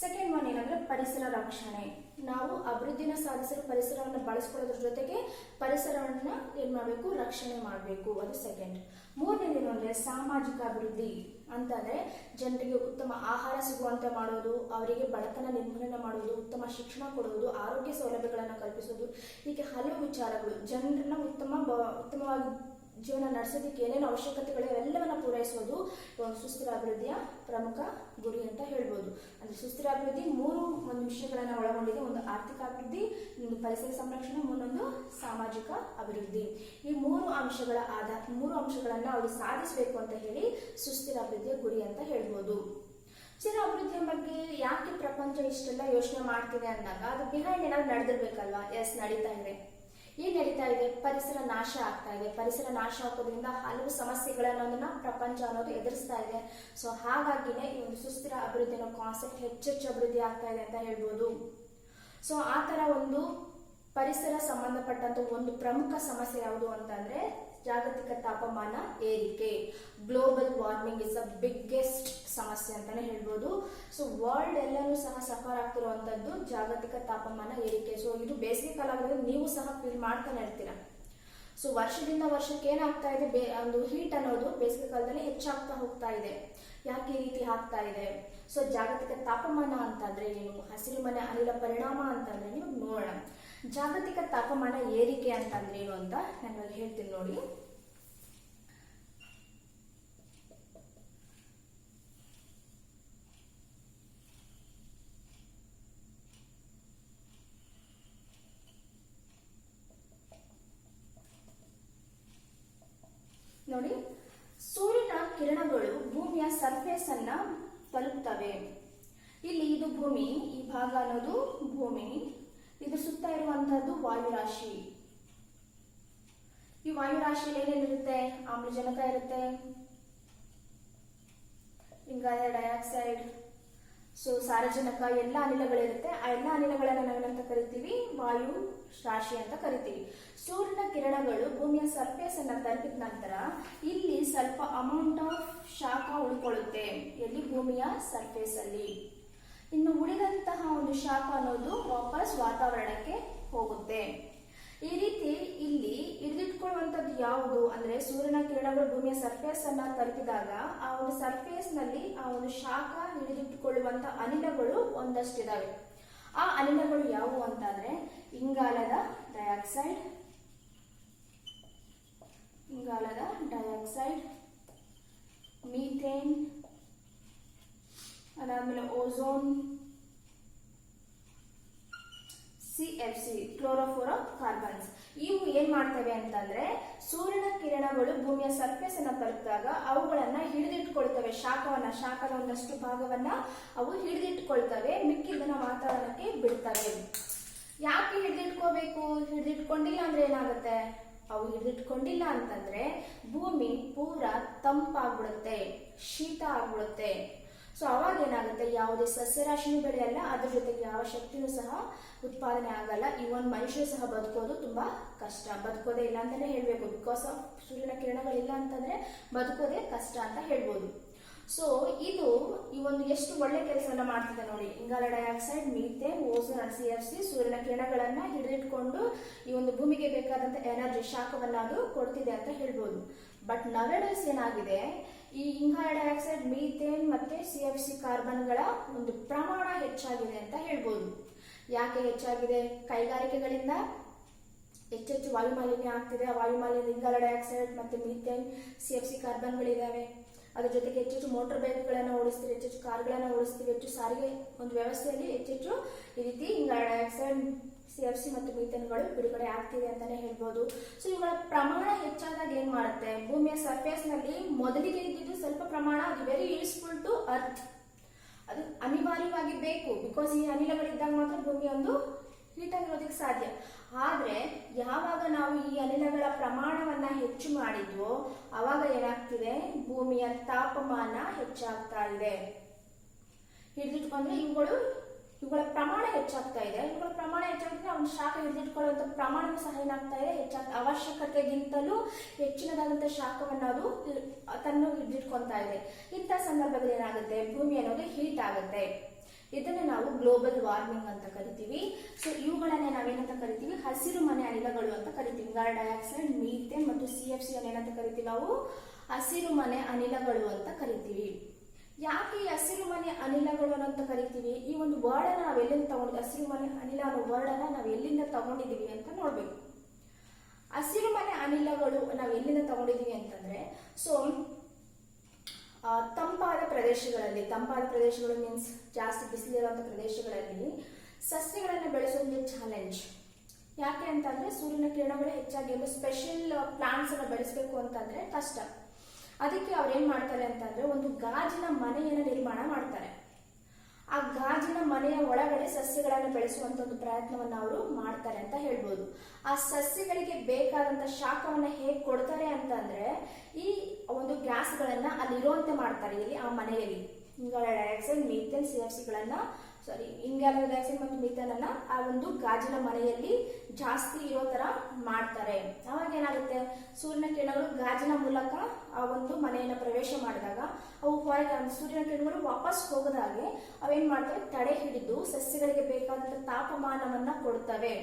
ಸೆಕೆಂಡ್ ಒನ್ ಏನಂದ್ರೆ ಪರಿಸರ ರಕ್ಷಣೆ. ನಾವು ಅಭಿವೃದ್ಧಿನ ಸಾಧಿಸಲು ಪರಿಸರವನ್ನು ಬಳಸ್ಕೊಳ್ಳೋದ್ರ ಜೊತೆಗೆ ಪರಿಸರವನ್ನ ಏನ್ ಮಾಡಬೇಕು, ರಕ್ಷಣೆ ಮಾಡಬೇಕು, ಅದು ಸೆಕೆಂಡ್. ಮೂರನೇದೇನು ಅಂದ್ರೆ ಸಾಮಾಜಿಕ ಅಭಿವೃದ್ಧಿ ಅಂತಂದ್ರೆ ಜನರಿಗೆ ಉತ್ತಮ ಆಹಾರ ಸಿಗುವಂತೆ ಮಾಡೋದು, ಅವರಿಗೆ ಬಡತನ ನಿರ್ಮೂಲನೆ ಮಾಡೋದು, ಉತ್ತಮ ಶಿಕ್ಷಣ ಕೊಡುವುದು, ಆರೋಗ್ಯ ಸೌಲಭ್ಯಗಳನ್ನು ಕಲ್ಪಿಸೋದು, ಹೀಗೆ ಹಲವು ವಿಚಾರಗಳು ಜನರನ್ನ ಉತ್ತಮವಾಗಿ ಜೀವನ ನಡೆಸೋದಕ್ಕೆ ಏನೇನು ಅವಶ್ಯಕತೆಗಳು ಎಲ್ಲವನ್ನ ಪೂರೈಸೋದು ಸುಸ್ಥಿರ ಅಭಿವೃದ್ಧಿಯ ಪ್ರಮುಖ ಗುರಿ ಅಂತ ಹೇಳ್ಬೋದು. ಅಂದ್ರೆ ಸುಸ್ಥಿರ ಅಭಿವೃದ್ಧಿ 3 ಒಂದು ವಿಷಯಗಳನ್ನ ಒಳಗೊಂಡಿದೆ. ಒಂದು ಆರ್ಥಿಕ ಅಭಿವೃದ್ಧಿ, ಒಂದು ಪರಿಸರ ಸಂರಕ್ಷಣೆ, ಇನ್ನೊಂದು ಸಾಮಾಜಿಕ ಅಭಿವೃದ್ಧಿ. ಈ 3 ಅಂಶಗಳನ್ನ ಅವರು ಸಾಧಿಸಬೇಕು ಅಂತ ಹೇಳಿ ಸುಸ್ಥಿರ ಅಭಿವೃದ್ಧಿಯ ಗುರಿ ಅಂತ ಹೇಳ್ಬೋದು. ಸುಸ್ಥಿರ ಅಭಿವೃದ್ಧಿಯ ಬಗ್ಗೆ ಯಾಕೆ ಪ್ರಪಂಚ ಇಷ್ಟೆಲ್ಲ ಯೋಚನೆ ಮಾಡ್ತಿದೆ ಅಂದಾಗ ಅದು ಬಿಹೈಂಡ್ ಏನಾದ್ರು ನಡೆದಿರ್ಬೇಕಲ್ವಾ? ಎಸ್, ನಡೀತಾ ಇದೆ. ಏನ್ ನಡೀತಾ ಇದೆ? ಪರಿಸರ ನಾಶ ಆಗ್ತಾ ಇದೆ. ಪರಿಸರ ನಾಶ ಆಗೋದ್ರಿಂದ ಹಲವು ಸಮಸ್ಯೆಗಳನ್ನ ಪ್ರಪಂಚ ಅನ್ನೋದು ಎದುರಿಸ್ತಾ ಇದೆ. ಸೊ ಹಾಗಾಗಿನೇ ಈ ಒಂದು ಸುಸ್ಥಿರ ಅಭಿವೃದ್ಧಿ ಅನ್ನೋ ಕಾನ್ಸೆಪ್ಟ್ ಹೆಚ್ಚೆಚ್ಚು ಅಭಿವೃದ್ಧಿ ಆಗ್ತಾ ಇದೆ ಅಂತ ಹೇಳ್ಬೋದು. ಸೊ ಆ ತರ ಒಂದು ಪರಿಸರ ಸಂಬಂಧಪಟ್ಟಂತ ಒಂದು ಪ್ರಮುಖ ಸಮಸ್ಯೆ ಯಾವುದು ಅಂತಂದ್ರೆ ಜಾಗತಿಕ ತಾಪಮಾನ ಏರಿಕೆ. Global warming is a biggest ಸಮಸ್ಯೆ ಅಂತಾನೆ ಹೇಳ್ಬೋದು. ಸೊ ವರ್ಲ್ಡ್ ಎಲ್ಲರೂ ಸಹ ಸಫರ್ ಆಗ್ತಿರುವಂತದ್ದು ಜಾಗತಿಕ ತಾಪಮಾನ ಏರಿಕೆ. ಸೊ ಇದು ಬೇಸಿಗೆ ಕಾಲ ಆಗಿರೋದು ನೀವು ಸಹ ಫೀಲ್ ಮಾಡ್ತಾನೆ ಇರ್ತೀರಾ. ಸೊ ವರ್ಷದಿಂದ ವರ್ಷಕ್ಕೆ ಏನಾಗ್ತಾ ಇದೆ, ಒಂದು ಹೀಟ್ ಅನ್ನೋದು ಬೇಸಿಗೆ ಕಾಲದಲ್ಲಿ ಹೆಚ್ಚಾಗ್ತಾ ಹೋಗ್ತಾ ಇದೆ. ಯಾಕೆ ಈ ರೀತಿ ಆಗ್ತಾ ಇದೆ? ಸೊ ಜಾಗತಿಕ ತಾಪಮಾನ ಅಂತಂದ್ರೆ ಏನು, ಹಸಿರುಮನೆ ಅನಿಲ ಪರಿಣಾಮ ಅಂತಂದ್ರೆ ನೀವು ನೋಡೋಣ. ಜಾಗತಿಕ ತಾಪಮಾನ ಏರಿಕೆ ಅಂತಂದ್ರೆ ಏನು ಅಂತ ನಾನು ಹೇಳ್ತೀನಿ ನೋಡಿ. ನೋಡಿ, ಸೂರ್ಯನ ಕಿರಣಗಳು ಭೂಮಿಯ ಸರ್ಫೇಸ್ ಅನ್ನ ತಲುಪ್ತವೆ. ಇಲ್ಲಿ ಇದು ಭೂಮಿ, ಈ ಭಾಗ ಅನ್ನೋದು ಭೂಮಿ, ಇದು ಸುತ್ತ ಇರುವಂತಹದ್ದು ವಾಯುರಾಶಿ. ಈ ವಾಯುರಾಶಿಯಲ್ಲಿ ಏನೇನಿರುತ್ತೆ? ಆಮ್ಲಜನಕ ಇರುತ್ತೆ, ಇಂಗಾಲ ಡೈಆಕ್ಸೈಡ್, ಸೊ ಸಾರಜನಕ, ಎಲ್ಲ ಅನಿಲಗಳಿರುತ್ತೆ. ಆ ಎಲ್ಲ ಅನಿಲಗಳನ್ನ ನಾವೇನಂತ ಕರಿತೀವಿ? ವಾಯು ರಾಶಿ ಅಂತ ಕರಿತೀವಿ. ಸೂರ್ಯನ ಕಿರಣಗಳು ಭೂಮಿಯ ಸರ್ಫೇಸ್ ಅನ್ನ ತಲುಪಿದ ನಂತರ ಇಲ್ಲಿ ಸ್ವಲ್ಪ ಅಮೌಂಟ್ ಆಫ್ ಶಾಖ ಉಳ್ಕೊಳ್ಳುತ್ತೆ. ಎಲ್ಲಿ? ಭೂಮಿಯ ಸರ್ಫೇಸ್ ಅಲ್ಲಿ. ಇನ್ನು ಉಳಿದಂತಹ ಒಂದು ಶಾಖ ಅನ್ನೋದು ವಾಪಸ್ ವಾತಾವರಣಕ್ಕೆ ಹೋಗುತ್ತೆ. ಈ ರೀತಿ ಇಲ್ಲಿ ಹಿಡಿದಿಟ್ಕೊಳ್ಳುವಂಥದ್ದು ಯಾವುದು ಅಂದ್ರೆ ಸೂರ್ಯನ ಕಿರಣಗಳು ಭೂಮಿಯ ಸರ್ಫೇಸ್ ಅನ್ನ ತಲುಪಿದಾಗ ಆ ಒಂದು ಸರ್ಫೇಸ್ ನಲ್ಲಿ ಆ ಒಂದು ಶಾಖ ಹಿಡಿದಿಟ್ಟುಕೊಳ್ಳುವಂತ ಅನಿಲಗಳು ಒಂದಷ್ಟಿದಾವೆ. ಆ ಅನಿಲಗಳು ಯಾವುವು ಅಂತಂದ್ರೆ ಇಂಗಾಲದ ಡೈಆಕ್ಸೈಡ್, ಮೀಥೇನ್, ಅದಾದ್ಮೇಲೆ ಓಝೋನ್, CFC ಕ್ಲೋರೋಫ್ಲೋರೋ ಕಾರ್ಬನ್ಸ್. ಇವು ಏನ್ ಮಾಡ್ತವೆ ಅಂತಂದ್ರೆ ಸೂರ್ಯನ ಕಿರಣಗಳು ಭೂಮಿಯ ಸರ್ಫೇಸ್ ಅನ್ನ ತಲುಪಿದಾಗ ಅವುಗಳನ್ನ ಹಿಡಿದಿಟ್ಕೊಳ್ತವೆ, ಶಾಖದ ಒಂದಷ್ಟು ಭಾಗವನ್ನ ಅವು ಹಿಡಿದಿಟ್ಕೊಳ್ತವೆ, ಮಿಕ್ಕಿದ್ದನ್ನ ವಾತಾವರಣಕ್ಕೆ ಬಿಡ್ತವೆ. ಯಾಕೆ ಹಿಡಿದಿಟ್ಕೋಬೇಕು? ಹಿಡಿದಿಟ್ಕೊಂಡಿಲ್ಲ ಅಂದ್ರೆ ಏನಾಗುತ್ತೆ? ಅವು ಹಿಡಿದಿಟ್ಕೊಂಡಿಲ್ಲ ಅಂತಂದ್ರೆ ಭೂಮಿ ಪೂರಾ ತಂಪಾಗ್ಬಿಡುತ್ತೆ, ಶೀತ ಆಗ್ಬಿಡುತ್ತೆ. ಸೊ ಅವಾಗ ಏನಾಗುತ್ತೆ, ಯಾವುದೇ ಸಸ್ಯರಾಶಿನೂ ಬೆಳೆಯಲ್ಲ, ಅದ್ರ ಜೊತೆಗೆ ಯಾವ ಶಕ್ತಿನೂ ಸಹ ಉತ್ಪಾದನೆ ಆಗಲ್ಲ. ಇವನ್ ಮನುಷ್ಯರು ಸಹ ಬದುಕೋದು ತುಂಬಾ ಕಷ್ಟ, ಬದುಕೋದೇ ಇಲ್ಲ ಅಂತಾನೆ ಹೇಳ್ಬೇಕು. ಬಿಕಾಸ್ ಆಫ್ ಸೂರ್ಯನ ಕಿರಣಗಳಿಲ್ಲ ಅಂತಂದ್ರೆ ಬದುಕೋದೇ ಕಷ್ಟ ಅಂತ ಹೇಳ್ಬೋದು. ಸೊ ಇದು ಈ ಒಂದು ಎಷ್ಟು ಒಳ್ಳೆ ಕೆಲಸವನ್ನ ಮಾಡ್ತಿದೆ ನೋಡಿ. ಇಂಗಾಲ dioxide, methane, ozone and CFC ಸೂರ್ಯನ ಕಿರಣಗಳನ್ನ ಹಿಡಿದಿಟ್ಕೊಂಡು ಈ ಒಂದು ಭೂಮಿಗೆ ಬೇಕಾದಂತ ಎನರ್ಜಿ, ಶಾಖವನ್ನ ಅದು ಕೊಡ್ತಿದೆ ಅಂತ ಹೇಳ್ಬೋದು. ಬಟ್ ನವೇಡೇಸ್ ಏನಾಗಿದೆ, ಈ ಇಂಗಾಲ ಡೈಆಕ್ಸೈಡ್, ಮೀಥೇನ್ ಮತ್ತೆ CFC ಕಾರ್ಬನ್ಗಳ ಒಂದು ಪ್ರಮಾಣ ಹೆಚ್ಚಾಗಿದೆ ಅಂತ ಹೇಳ್ಬೋದು. ಯಾಕೆ ಹೆಚ್ಚಾಗಿದೆ? ಕೈಗಾರಿಕೆಗಳಿಂದ ಹೆಚ್ಚೆಚ್ಚು ವಾಯುಮಾಲಿನ್ಯ ಆಗ್ತಿದೆ. ಆ ವಾಯುಮಾಲಿನ್ಯ ಇಂಗಾಲ ಡೈಆಕ್ಸೈಡ್ ಮತ್ತೆ ಮೀಥೇನ್, CFC ಕಾರ್ಬನ್ಗಳಿದಾವೆ. ಅದ್ರ ಜೊತೆಗೆ ಹೆಚ್ಚೆಚ್ಚು ಮೋಟಾರ್ ಬೈಕ್ಗಳನ್ನ ಓಡಿಸ್ತೀವಿ, ಹೆಚ್ಚೆಚ್ಚು ಕಾರ್ಗಳನ್ನ ಓಡಿಸ್ತೀವಿ, ಹೆಚ್ಚು ಸಾರಿಗೆ ಒಂದು ವ್ಯವಸ್ಥೆಯಲ್ಲಿ ಹೆಚ್ಚೆಚ್ಚು ಈ ರೀತಿ ಇಂಗಾಲ ಡೈಆಕ್ಸೈಡ್, CFC ಮತ್ತು ಮೀಥೇನ್ಗಳು ಬಿಡುಗಡೆ ಆಗ್ತಿದೆ ಅಂತಾನೆ ಹೇಳ್ಬೋದು. ಸೊ ಇವುಗಳ ಪ್ರಮಾಣ ಹೆಚ್ಚಾದಾಗ ಏನ್ ಮಾಡುತ್ತೆ, ಭೂಮಿಯ ಸರ್ಫೇಸ್ ನಲ್ಲಿ ಮೊದಲಿಗೆ ಇದ್ದಿದ್ದು ಸ್ವಲ್ಪ ಪ್ರಮಾಣ, ಅದು ವೆರಿ ಯೂಸ್ಫುಲ್ ಟು ಅರ್ತ್, ಅದು ಅನಿವಾರ್ಯವಾಗಿ ಬೇಕು. ಬಿಕಾಸ್ ಈ ಅನಿಲಗಳಿದ್ದಾಗ ಮಾತ್ರ ಭೂಮಿ ಒಂದು ಹೀಟ್ ಆಗಿರೋದಕ್ಕೆ ಸಾಧ್ಯ. ಆದ್ರೆ ಯಾವಾಗ ನಾವು ಈ ಅನಿಲಗಳ ಪ್ರಮಾಣವನ್ನ ಹೆಚ್ಚು ಮಾಡಿದ್ವೋ ಅವಾಗ ಏನಾಗ್ತಿದೆ, ಭೂಮಿಯ ತಾಪಮಾನ ಹೆಚ್ಚಾಗ್ತಾ ಇದೆ. ಹಿಡಿದಿಟ್ಕೊಂಡ್ರೆ ಇವುಗಳ ಪ್ರಮಾಣ ಹೆಚ್ಚಾಗ್ತಾ ಇದೆ. ಇವುಗಳ ಪ್ರಮಾಣ ಹೆಚ್ಚಾಗಿದ್ರೆ ಅವನ ಶಾಖ ಹಿಡಿದಿಟ್ಕೊಳ್ಳುವಂತ ಪ್ರಮಾಣವೂ ಸಹ ಏನಾಗ್ತಾ ಇದೆ, ಅವಶ್ಯಕತೆಗಿಂತಲೂ ಹೆಚ್ಚಿನದಾದಂತಹ ಶಾಖವನ್ನು ಅದು ತನ್ನ ಹಿಡಿದಿಟ್ಕೊಂತಾ ಇದೆ. ಇಂಥ ಸಂದರ್ಭದಲ್ಲಿ ಏನಾಗುತ್ತೆ, ಭೂಮಿ ಅನ್ನೋದು ಹೀಟ್ ಆಗುತ್ತೆ. ಇದನ್ನ ನಾವು ಗ್ಲೋಬಲ್ ವಾರ್ಮಿಂಗ್ ಅಂತ ಕರಿತೀವಿ. ಸೊ ಇವುಗಳನ್ನ ನಾವೇನಂತ ಕರಿತೀವಿ, ಹಸಿರು ಮನೆ ಅನಿಲಗಳು ಅಂತ ಕರಿತೀವಿ. ಇಂಗಾಲ ಡೈಆಕ್ಸೈಡ್, ಮೀಥೇನ್ ಮತ್ತು CFC ಏನಂತ ಕರಿತೀವಿ, ನಾವು ಹಸಿರು ಮನೆ ಅನಿಲಗಳು ಅಂತ ಕರಿತೀವಿ. ಯಾಕೆ ಈ ಹಸಿರು ಮನೆ ಅನಿಲಗಳು ಅಂತ ಕರಿತೀವಿ? ಈ ಒಂದು ವರ್ಡ್ ಅನ್ನ ನಾವು ಎಲ್ಲಿಂದ ತಗೊಂಡಿದ್ವಿ, ಹಸಿರು ಮನೆ ಅನಿಲ ಅನ್ನೋ ವರ್ಡ್ ಅನ್ನ ನಾವು ಎಲ್ಲಿಂದ ತಗೊಂಡಿದೀವಿ ಅಂತ ನೋಡ್ಬೇಕು. ಹಸಿರು ಮನೆ ಅನಿಲಗಳು ನಾವು ಎಲ್ಲಿಂದ ತಗೊಂಡಿದೀವಿ ಅಂತಂದ್ರೆ, ಸೊ ತಂಪಾದ ಪ್ರದೇಶಗಳು ಮೀನ್ಸ್ ಜಾಸ್ತಿ ಬಿಸಿಲಿರುವಂತ ಪ್ರದೇಶಗಳಲ್ಲಿ ಸಸ್ಯಗಳನ್ನು ಬೆಳೆಸೋದು ಚಾಲೆಂಜ್. ಯಾಕೆ ಅಂತಂದ್ರೆ ಸೂರ್ಯನ ಕಿರಣಗಳು ಹೆಚ್ಚಾಗಿ ಸ್ಪೆಷಲ್ ಪ್ಲಾಂಟ್ಸ್ ಅನ್ನ ಬೆಳೆಸಬೇಕು ಅಂತಂದ್ರೆ ಕಷ್ಟ. ಅದಕ್ಕೆ ಅವ್ರು ಏನ್ ಮಾಡ್ತಾರೆ ಅಂತಂದ್ರೆ ಒಂದು ಗಾಜಿನ ಮನೆಯನ್ನ ನಿರ್ಮಾಣ ಮಾಡ್ತಾರೆ. ಆ ಗಾಜಿನ ಮನೆಯ ಒಳಗಡೆ ಸಸ್ಯಗಳನ್ನು ಬೆಳೆಸುವಂತ ಒಂದು ಪ್ರಯತ್ನವನ್ನ ಅವರು ಮಾಡ್ತಾರೆ ಅಂತ ಹೇಳ್ಬೋದು. ಆ ಸಸ್ಯಗಳಿಗೆ ಬೇಕಾದಂತ ಶಾಖವನ್ನ ಹೇಗ್ ಕೊಡ್ತಾರೆ ಅಂತಂದ್ರೆ ಈ ಒಂದು ಗ್ಯಾಸ್ಗಳನ್ನ ಅಲ್ಲಿ ಇರುವಂತೆ ಮಾಡ್ತಾರೆ. ಇಲ್ಲಿ ಆ ಮನೆಯಲ್ಲಿ ಇಂಗಾಲ ಡೈಆಕ್ಸೈಡ್, ಮೀಥೇನ್, ಇಂಗಾಲ ಡೈಆಕ್ಸೈಡ್ ಮತ್ತು ಮೀಥೇನ್ ಅನ್ನ ಆ ಒಂದು ಗಾಜಿನ ಮನೆಯಲ್ಲಿ ಜಾಸ್ತಿ ಇರೋ ತರ ಮಾಡ್ತಾರೆ. ಅವಾಗ ಏನಾಗುತ್ತೆ, ಸೂರ್ಯನ ಕಿರಣಗಳು ಗಾಜಿನ ಮೂಲಕ ಆ ಒಂದು ಮನೆಯನ್ನ ಪ್ರವೇಶ ಮಾಡಿದಾಗ ಅವು ಹೊರಗೆ ಸೂರ್ಯನ ಕಿರಣಗಳು ವಾಪಸ್ ಹೋಗದಾಗೆ ಅವೇನ್ ಮಾಡ್ತವೆ, ತಡೆ ಹಿಡಿದು ಸಸ್ಯಗಳಿಗೆ ಬೇಕಾದಂತ ತಾಪಮಾನವನ್ನ ಕೊಡ್ತವೆ.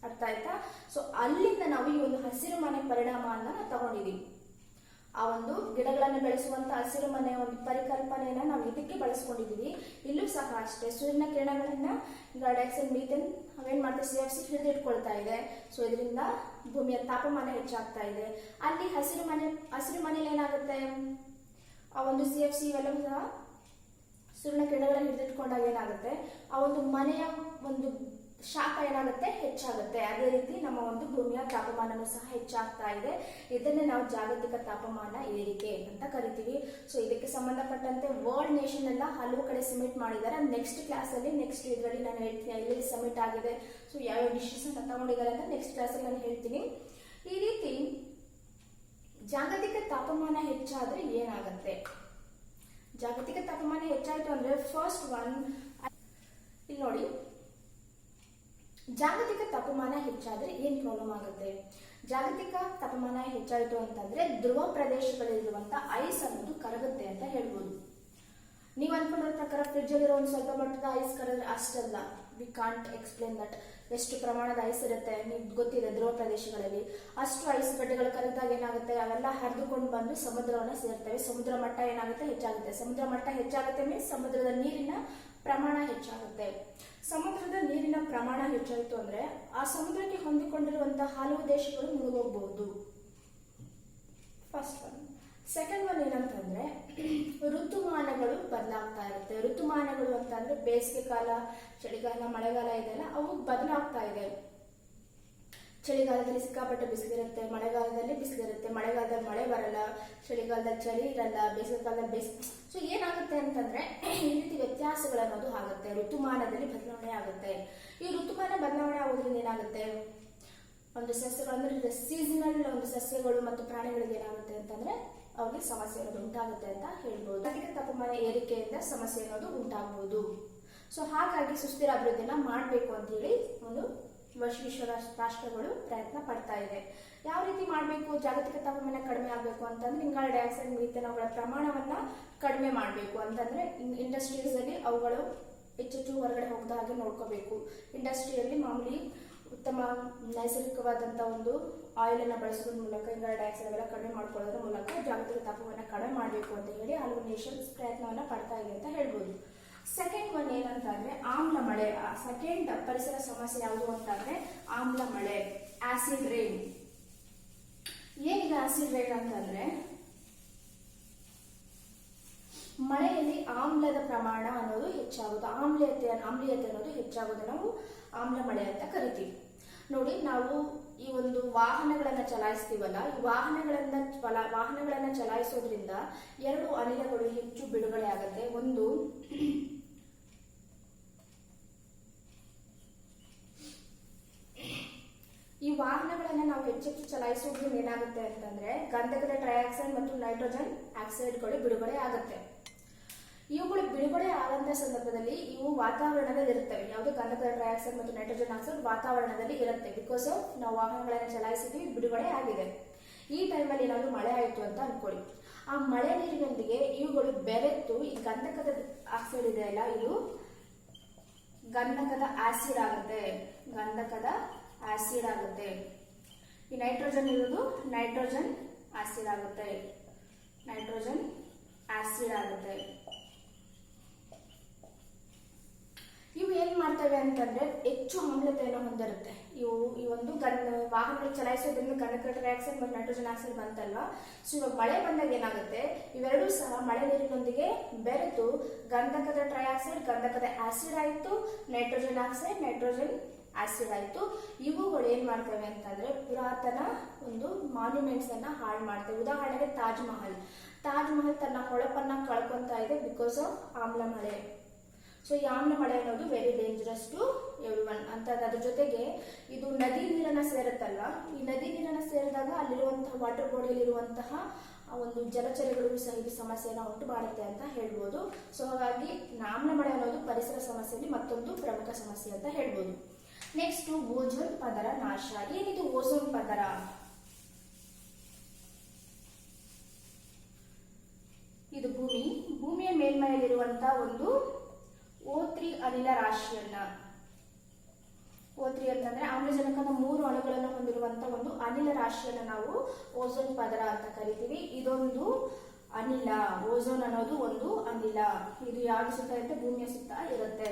ಅರ್ಥ ಆಯ್ತಾ? ಸೊ ಅಲ್ಲಿಂದ ನಾವು ಈ ಒಂದು ಹಸಿರು ಮನೆ ಪರಿಣಾಮವನ್ನ ತಗೊಂಡಿದೀವಿ. ಆ ಒಂದು ಗಿಡಗಳನ್ನು ಬೆಳೆಸುವಂತ ಹಸಿರು ಮನೆಯ ಒಂದು ಪರಿಕಲ್ಪನೆಯನ್ನ ನಾವು ಇದಕ್ಕೆ ಬಳಸ್ಕೊಂಡಿದೀವಿ. ಇಲ್ಲೂ ಸಹ ಅಷ್ಟೇ, ಸೂರ್ಯನ ಕಿರಣಗಳನ್ನ ಡೈಆಕ್ಸೈಡ್, ಮೀಥೇನ್ ಅವೇನ್ ಮಾಡ್ತಾರೆ, CFC ಹಿಡಿದಿಟ್ಕೊಳ್ತಾ ಇದೆ. ಸೊ ಇದರಿಂದ ಭೂಮಿಯ ತಾಪಮಾನ ಹೆಚ್ಚಾಗ್ತಾ ಇದೆ. ಅಲ್ಲಿ ಹಸಿರು ಮನೆಯಲ್ಲಿ ಏನಾಗುತ್ತೆ, ಆ ಒಂದು CFC ಇವೆಲ್ಲವೂ ಸಹ ಸೂರ್ಯನ ಕಿರಣಗಳನ್ನು ಹಿಡಿದಿಟ್ಕೊಂಡಾಗ ಏನಾಗುತ್ತೆ, ಆ ಒಂದು ಮನೆಯ ಒಂದು ಶಾಖ ಏನಾಗುತ್ತೆ, ಹೆಚ್ಚಾಗುತ್ತೆ. ಅದೇ ರೀತಿ ನಮ್ಮ ಒಂದು ಭೂಮಿಯ ತಾಪಮಾನನೂ ಸಹ ಹೆಚ್ಚಾಗ್ತಾ ಇದೆ. ಇದನ್ನೇ ನಾವು ಜಾಗತಿಕ ತಾಪಮಾನ ಏರಿಕೆ ಅಂತ ಕರಿತೀವಿ. ಸೊ ಇದಕ್ಕೆ ಸಂಬಂಧಪಟ್ಟಂತೆ ವರ್ಲ್ಡ್ ನೇಷನ್ ಎಲ್ಲ ಹಲವು ಕಡೆ ಸಬ್ಮಿಟ್ ಮಾಡಿದ್ದಾರೆ. ನೆಕ್ಸ್ಟ್ ಇದರಲ್ಲಿ ನಾನು ಹೇಳ್ತೀನಿ ಎಲ್ಲಿ ಸಬ್ಮಿಟ್ ಆಗಿದೆ, ಸೊ ಯಾವ್ಯಾವ ಡಿಸಿಷನ್ಸ್ ತಗೊಂಡಿದ್ದಾರೆ ಅಂತ ನೆಕ್ಸ್ಟ್ ಕ್ಲಾಸಲ್ಲಿ ನಾನು ಹೇಳ್ತೀನಿ. ಈ ರೀತಿ ಜಾಗತಿಕ ತಾಪಮಾನ ಹೆಚ್ಚಾದ್ರೆ ಏನಾಗುತ್ತೆ, ಜಾಗತಿಕ ತಾಪಮಾನ ಹೆಚ್ಚಾಯ್ತು ಅಂದ್ರೆ ಫಸ್ಟ್ ಒನ್ ಇಲ್ಲಿ ನೋಡಿ, ಜಾಗತಿಕ ತಾಪಮಾನ ಹೆಚ್ಚಾದ್ರೆ ಏನ್ ಪ್ರಾಬ್ಲಮ್ ಆಗುತ್ತೆ. ಜಾಗತಿಕ ತಾಪಮಾನ ಹೆಚ್ಚಾಯಿತು ಅಂತಂದ್ರೆ ಧ್ರುವ ಪ್ರದೇಶಗಳಲ್ಲಿರುವಂತ ಐಸ್ ಅನ್ನೋದು ಕರಗುತ್ತೆ ಅಂತ ಹೇಳ್ಬೋದು. ನೀವು ಅನ್ಕೊಂಡಿರೋ ಪ್ರಕಾರ ಫ್ರಿಡ್ಜ್ ಅಲ್ಲಿರೋ ಒಂದು ಸ್ವಲ್ಪ ಮಟ್ಟದ ಐಸ್ ಕರದ್ರೆ ಅಷ್ಟಲ್ಲ, ವಿ ಕಾಂಟ್ ಎಕ್ಸ್ಪ್ಲೇನ್ ದಟ್. ಎಷ್ಟು ಪ್ರಮಾಣದ ಐಸ್ ಇರುತ್ತೆ ನಿಮ್ಗೆ ಗೊತ್ತಿದೆ, ಧ್ರುವ ಪ್ರದೇಶಗಳಲ್ಲಿ ಅಷ್ಟು ಐಸ್ ಗಡ್ಡೆಗಳು ಕರಗಿದಾಗ ಏನಾಗುತ್ತೆ, ಅವೆಲ್ಲ ಹರಿದುಕೊಂಡು ಬಂದು ಸಮುದ್ರವನ್ನ ಸೇರ್ತವೆ. ಸಮುದ್ರ ಮಟ್ಟ ಏನಾಗುತ್ತೆ, ಹೆಚ್ಚಾಗುತ್ತೆ. ಸಮುದ್ರ ಮಟ್ಟ ಹೆಚ್ಚಾಗುತ್ತೆ ಮೀನ್ಸ್ ಸಮುದ್ರದ ನೀರಿನ ಪ್ರಮಾಣ ಹೆಚ್ಚಾಗುತ್ತೆ. ಸಮುದ್ರದ ನೀರಿನ ಪ್ರಮಾಣ ಹೆಚ್ಚಾಯಿತು ಅಂದ್ರೆ ಆ ಸಮುದ್ರಕ್ಕೆ ಹೊಂದಿಕೊಂಡಿರುವಂತಹ ಹಲವು ದೇಶಗಳು ಮುಳುಗೋಗಬಹುದು. First one. ಸೆಕೆಂಡ್ ಒನ್ ಏನಂತಂದ್ರೆ ಬದಲಾಗ್ತಾ ಇರುತ್ತೆ. ಋತುಮಾನಗಳು ಅಂತ ಅಂದ್ರೆ ಬೇಸಿಗೆ ಕಾಲ, ಚಳಿಗಾಲ, ಮಳೆಗಾಲ ಇದೆಲ್ಲ ಅವು ಬದಲಾಗ್ತಾ ಇದೆ. ಚಳಿಗಾಲದಲ್ಲಿ ಸಿಕ್ಕಾಪಟ್ಟೆ ಬಿಸಿಲಿರುತ್ತೆ, ಮಳೆಗಾಲದಲ್ಲಿ ಬಿಸಿಲಿರುತ್ತೆ, ಮಳೆಗಾಲದಲ್ಲಿ ಮಳೆ ಬರಲ್ಲ, ಚಳಿಗಾಲದಲ್ಲಿ ಚಳಿ ಇರಲ್ಲ, ಬೇಸಿಗೆ ಕಾಲದಲ್ಲಿ ಸೊ ಏನಾಗುತ್ತೆ ಅಂತಂದ್ರೆ ಈ ರೀತಿ ವ್ಯತ್ಯಾಸಗಳನ್ನೋದು ಆಗುತ್ತೆ, ಋತುಮಾನದಲ್ಲಿ ಬದಲಾವಣೆ ಆಗುತ್ತೆ. ಈ ಋತುಮಾನ ಬದಲಾವಣೆ ಆಗೋದ್ರಿಂದ ಏನಾಗುತ್ತೆ, ಒಂದು ಸಸ್ಯಗಳು ಅಂದ್ರೆ ಸೀಸನಲ್ ಒಂದು ಸಸ್ಯಗಳು ಮತ್ತು ಪ್ರಾಣಿಗಳಿಗೆ ಏನಾಗುತ್ತೆ ಅಂತಂದ್ರೆ ಅವ್ರಿಗೆ ಸಮಸ್ಯೆ ಅನ್ನೋದು ಉಂಟಾಗುತ್ತೆ ಅಂತ ಹೇಳ್ಬೋದು. ಜಾಗತಿಕ ತಾಪಮಾನ ಏರಿಕೆಯಿಂದ ಸಮಸ್ಯೆ ಅನ್ನೋದು ಉಂಟಾಗಬಹುದು. ಸೊ ಹಾಗಾಗಿ ಸುಸ್ಥಿರ ಅಭಿವೃದ್ಧಿನ ಮಾಡಬೇಕು ಅಂತ ಹೇಳಿ ಒಂದು ವಿಶ್ವ ರಾಷ್ಟ್ರಗಳು ಪ್ರಯತ್ನ ಪಡ್ತಾ ಇದೆ. ಯಾವ ರೀತಿ ಮಾಡಬೇಕು, ಜಾಗತಿಕ ತಾಪಮಾನ ಕಡಿಮೆ ಆಗಬೇಕು ಅಂತಂದ್ರೆ ಇಂಗಾಲ ಡೈಆಕ್ಸೈಡ್ ಮೀಥೇನ್ ಅವುಗಳ ಪ್ರಮಾಣವನ್ನ ಕಡಿಮೆ ಮಾಡಬೇಕು ಅಂತಂದ್ರೆ ಇಂಡಸ್ಟ್ರೀಸ್ ಅಲ್ಲಿ ಅವುಗಳು ಹೆಚ್ಚೆಚ್ಚು ಹೊರಗಡೆ ಹೋಗದ ಹಾಗೆ ನೋಡ್ಕೋಬೇಕು. ಇಂಡಸ್ಟ್ರಿಯಲ್ಲಿ ಮಾಮೂಲಿ ಉತ್ತಮ ನೈಸರ್ಗಿಕವಾದಂತಹ ಒಂದು ಆಯಿಲ್ ಅನ್ನ ಬಳಸೋದ್ರ ಮೂಲಕ ಇಂಗಾಲ ಡೈಆಕ್ಸೈಡ್ ಎಲ್ಲ ಕಡಿಮೆ ಮಾಡ್ಕೊಳ್ಳೋದ್ರ ಮೂಲಕ ಜಾಗತಿಕ ತಾಪಮಾನ ಕಡಿಮೆ ಮಾಡಬೇಕು ಅಂತ ಹೇಳಿ ಹಲವು ನೇಷನ್ಸ್ ಪ್ರಯತ್ನವನ್ನ ಪಡ್ತಾ ಇದೆ ಅಂತ ಹೇಳ್ಬೋದು. ಸೆಕೆಂಡ್ ಒನ್ ಏನಂತಂದ್ರೆ ಆಮ್ಲ ಮಳೆ. ಸೆಕೆಂಡ್ ಪರಿಸರ ಸಮಸ್ಯೆ ಯಾವುದು ಅಂತಂದ್ರೆ ಆಮ್ಲ ಮಳೆ, ಆಸಿಡ್ ರೈನ್. ಏನಿದೆ ಆಸಿಡ್ ರೈನ್ ಅಂತಂದ್ರೆ ಮಳೆಯಲ್ಲಿ ಆಮ್ಲದ ಪ್ರಮಾಣ ಅನ್ನೋದು ಹೆಚ್ಚಾಗೋದು, ಆಮ್ಲೀಯತೆ ಅನ್ನೋದು ಹೆಚ್ಚಾಗೋದು ನಾವು ಆಮ್ಲ ಮಳೆ ಅಂತ ಕರಿತೀವಿ. ನೋಡಿ, ನಾವು ಈ ಒಂದು ವಾಹನಗಳನ್ನ ಚಲಾಯಿಸ್ತೀವಲ್ಲ, ಈ ವಾಹನಗಳನ್ನ ಚಲಾಯಿಸೋದ್ರಿಂದ ಎರಡು ಅನಿಲಗಳು ಹೆಚ್ಚು ಬಿಡುಗಡೆ ಆಗುತ್ತೆ. ಒಂದು ಈ ವಾಹನಗಳನ್ನ ನಾವು ಹೆಚ್ಚೆಚ್ಚು ಚಲಾಯಿಸೋದ್ರಿಂದ ಏನಾಗುತ್ತೆ ಅಂತಂದ್ರೆ ಗಂಧಕದ ಟ್ರೈಆಕ್ಸೈಡ್ ಮತ್ತು ನೈಟ್ರೋಜನ್ ಆಕ್ಸೈಡ್ಗಳು ಬಿಡುಗಡೆ ಆಗುತ್ತೆ. ಇವುಗಳು ಬಿಡುಗಡೆ ಆದಂತಹ ಸಂದರ್ಭದಲ್ಲಿ ಇವು ವಾತಾವರಣದಲ್ಲಿ ಇರುತ್ತವೆ. ಯಾವುದು ಗಂಧಕದ ಟ್ರೈಆಕ್ಸೈಡ್ ಮತ್ತು ನೈಟ್ರೋಜನ್ ಆಕ್ಸೈಡ್ ವಾತಾವರಣದಲ್ಲಿ ಇರುತ್ತೆ. ಬಿಕಾಸ್ ಆಫ್ ನಾವು ವಾಹನಗಳನ್ನ ಚಲಾಯಿಸಿದ್ವಿ, ಬಿಡುಗಡೆ ಆಗಿದೆ. ಈ ಟೈಮಲ್ಲಿ ಏನಾದ್ರು ಮಳೆ ಆಯಿತು ಅಂತ ಅನ್ಕೊಳ್ಳಿ. ಆ ಮಳೆ ನೀರಿನೊಂದಿಗೆ ಇವುಗಳು ಬೆರೆತು ಈ ಗಂಧಕದ ಆಕ್ಸೈಡ್ ಇದೆ ಅಲ್ಲ, ಇದು ಗಂಧಕದ ಆಸಿಡ್ ಆಗುತ್ತೆ. ಈ ನೈಟ್ರೋಜನ್ ಇರೋದು ನೈಟ್ರೋಜನ್ ಆಸಿಡ್ ಆಗುತ್ತೆ. ಇವು ಏನ್ ಮಾಡ್ತವೆ ಅಂತಂದ್ರೆ ಹೆಚ್ಚು ಆಮ್ಲತೆಯನ್ನು ಹೊಂದಿರುತ್ತೆ. ಈ ಒಂದು ವಾಹನಗಳು ಚಲಾಯಿಸೋದ್ರಿಂದ ಗಂಧಕದ ಟ್ರೈಆಕ್ಸೈಡ್ ಮತ್ತು ನೈಟ್ರೋಜನ್ ಆಕ್ಸೈಡ್ ಬಂತಲ್ವಾ. ಸೊ ಇವಾಗ ಮಳೆ ಬಂದಾಗ ಏನಾಗುತ್ತೆ, ಇವೆರಡೂ ಸಹ ಮಳೆ ನೀರಿನೊಂದಿಗೆ ಬೆರೆತು ಗಂಧಕದ ಟ್ರೈಆಕ್ಸೈಡ್ ಗಂಧಕದ ಆಸಿಡ್ ಆಯ್ತು, ನೈಟ್ರೋಜನ್ ಆಕ್ಸೈಡ್ ನೈಟ್ರೋಜನ್ ಆಸಿಡ್ ಆಯ್ತು. ಇವುಗಳು ಏನ್ ಮಾಡ್ತವೆ ಅಂತಂದ್ರೆ ಪುರಾತನ ಒಂದು ಮಾನ್ಯುಮೆಂಟ್ಸ್ ಅನ್ನ ಹಾಳು ಮಾಡ್ತವೆ. ಉದಾಹರಣೆಗೆ ತಾಜ್ ಮಹಲ್ ತನ್ನ ಹೊಳಪನ್ನ ಕಳ್ಕೊಂತಾ ಇದೆ ಬಿಕಾಸ್ ಆಫ್ ಆಮ್ಲ ಮಳೆ. ಸೊ ಈ ಆಮ್ಲ ಮಳೆ ಅನ್ನೋದು ವೆರಿ ಡೇಂಜರಸ್ ಟು ಎವ್ರಿವನ್ ಅಂತ. ಅದ್ರ ಜೊತೆಗೆ ಇದು ನದಿ ನೀರನ್ನ ಸೇರುತ್ತಲ್ವಾ, ಈ ನದಿ ನೀರನ್ನ ಸೇರಿದಾಗ ಅಲ್ಲಿರುವಂತಹ ವಾಟರ್ ಬಾಡಿಯಲ್ಲಿ ಇರುವಂತಹ ಒಂದು ಜಲಚರಗಳು ಸಹ ಇದು ಸಮಸ್ಯೆಯನ್ನು ಉಂಟು ಮಾಡುತ್ತೆ ಅಂತ ಹೇಳ್ಬೋದು. ಸೊ ಹಾಗಾಗಿ ಆಮ್ಲ ಮಳೆ ಅನ್ನೋದು ಪರಿಸರ ಸಮಸ್ಯೆಯಲ್ಲಿ ಮತ್ತೊಂದು ಪ್ರಮುಖ ಸಮಸ್ಯೆ ಅಂತ ಹೇಳ್ಬೋದು. ನೆಕ್ಸ್ಟ್ ಓಝೋನ್ ಪದರ ನಾಶ. ಏನಿದು ಓಝೋನ್ ಪದರ? ಇದು ಭೂಮಿಯ ಮೇಲ್ಮೈಯಲ್ಲಿರುವಂತಹ ಒಂದು O3 ಅನಿಲ ರಾಶಿಯನ್ನ, O3 ಅಂತಂದ್ರೆ ಆಮ್ಲಜನಕದ 3 ಅಣುಗಳನ್ನು ಹೊಂದಿರುವಂತಹ ಒಂದು ಅನಿಲ ರಾಶಿಯನ್ನ ನಾವು ಓಝೋನ್ ಪದರ ಅಂತ ಕರಿತೀವಿ. ಇದೊಂದು ಅನಿಲ, ಓಝೋನ್ ಅನ್ನೋದು ಒಂದು ಅನಿಲ. ಇದು ಯಾವ್ದು ಸುತ್ತ ಇರುತ್ತೆ, ಭೂಮಿಯ ಸುತ್ತ ಇರುತ್ತೆ.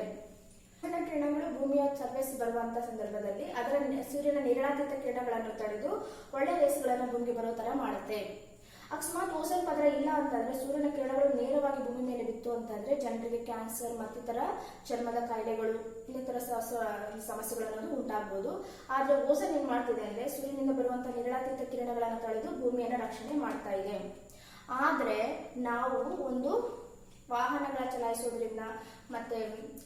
ಕಿರಣಗಳು ಭೂಮಿಯ ಸರ್ಫೇಸ್ ಬರುವಂತಹ ಸಂದರ್ಭದಲ್ಲಿ ಅದರ ಸೂರ್ಯನ ನೇರಳಾತೀತ ಕಿರಣಗಳನ್ನು ತಡೆದು ಒಳ್ಳೆ ರೇಸ್ಗಳನ್ನು ಭೂಮಿಗೆ ಬರೋ ತರ ಮಾಡುತ್ತೆ. ಅಕಸ್ಮಾತ್ ಓಝೋನ್ ಪದರ ಇಲ್ಲ ಅಂತಂದ್ರೆ, ಸೂರ್ಯನ ಕಿರಣಗಳು ನೇರವಾಗಿ ಭೂಮಿ ಮೇಲೆ ಬಿತ್ತು ಅಂತಂದ್ರೆ ಜನರಿಗೆ ಕ್ಯಾನ್ಸರ್ ಮತ್ತಿತರ ಚರ್ಮದ ಕಾಯಿಲೆಗಳು ಇನ್ನಿತರ ಸಮಸ್ಯೆಗಳನ್ನು ಉಂಟಾಗಬಹುದು. ಆದ್ರೆ ಓಝೋನ್ ಏನ್ ಮಾಡ್ತಿದೆ ಅಂದ್ರೆ ಸೂರ್ಯನಿಂದ ಬರುವಂತಹ ನೇರಳಾತೀತ ಕಿರಣಗಳನ್ನು ತಡೆದು ಭೂಮಿಯನ್ನ ರಕ್ಷಣೆ ಮಾಡ್ತಾ ಇದೆ. ಆದ್ರೆ ನಾವು ಒಂದು ವಾಹನಗಳ ಚಲಾಯಿಸೋದ್ರಿಂದ ಮತ್ತೆ